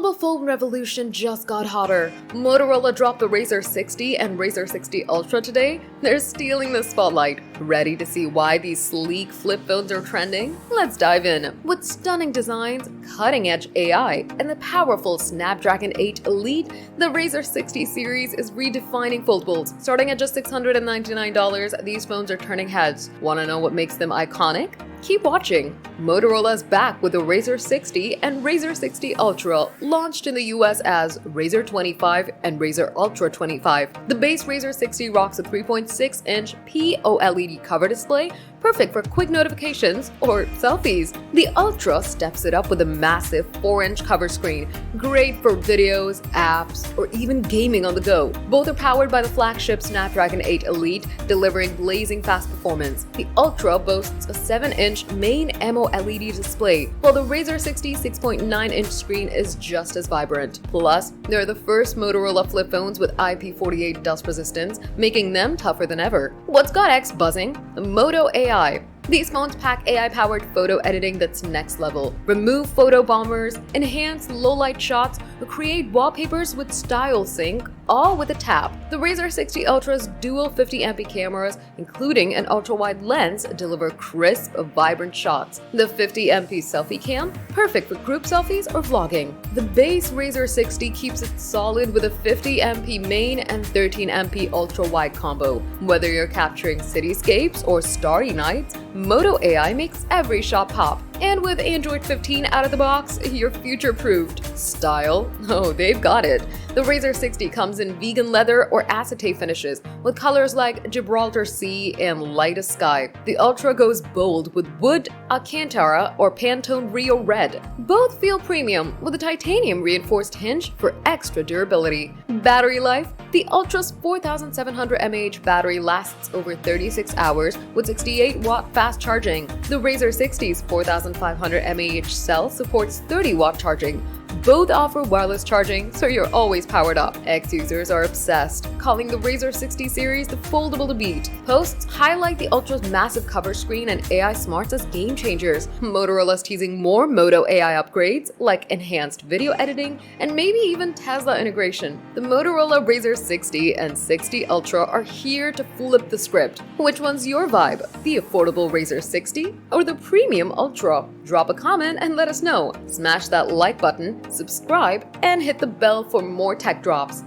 mobile phone revolution just got hotter. Motorola dropped the Razr 60 and Razr 60 Ultra today. They're stealing the spotlight. Ready to see why these sleek flip phones are trending? Let's dive in. With stunning designs, cutting-edge AI, and the powerful Snapdragon 8 Elite, the Razr 60 series is redefining foldables. Starting at just $699, these phones are turning heads. Want to know what makes them iconic? Keep watching. Motorola's back with the Razr 60 and Razr 60 Ultra, launched in the US as Razr 25 and Razr Ultra 25. The base Razr 60 rocks a 3.6-inch POLED cover display, perfect for quick notifications or selfies. The Ultra steps it up with a massive 4-inch cover screen, great for videos, apps, or even gaming on the go. Both are powered by the flagship Snapdragon 8 Elite, delivering blazing fast performance. The Ultra boasts a 7-inch main AMOLED display, while the Razr 60 6.9-inch screen is just as vibrant. Plus, they're the first Motorola flip phones with IP48 dust resistance, making them tougher than ever. What's got X buzzing? Moto AI. These phones pack AI-powered photo editing that's next level. Remove photo bombers, enhance low-light shots, or create wallpapers with Style Sync, all with a tap. The Razr 60 Ultra's dual 50MP cameras, including an ultra-wide lens, deliver crisp, vibrant shots. The 50MP selfie cam, perfect for group selfies or vlogging. The base Razr 60 keeps it solid with a 50MP main and 13MP ultra-wide combo. Whether you're capturing cityscapes or starry nights, Moto AI makes every shot pop. And with Android 15 out of the box, you're future-proofed. Style? Oh, they've got it. The Razr 60 comes in vegan leather or acetate finishes, with colors like Gibraltar Sea and Light as Sky. The Ultra goes bold with wood, Alcantara, or Pantone Rio Red. Both feel premium, with a titanium-reinforced hinge for extra durability. Battery life? The Ultra's 4,700 mAh battery lasts over 36 hours with 68-watt fast charging. The Razr 60's 4,500 mAh cell supports 30-watt charging. Both offer wireless charging, so you're always powered up. X-users are obsessed, calling the Razr 60 series the foldable to beat. Posts highlight the Ultra's massive cover screen and AI smarts as game changers. Motorola's teasing more Moto AI upgrades, like enhanced video editing and maybe even Tesla integration. The Motorola Razr 60 and 60 Ultra are here to flip the script. Which one's your vibe? The affordable Razr 60 or the premium Ultra? Drop a comment and let us know. Smash that like button, subscribe, and hit the bell for more tech drops.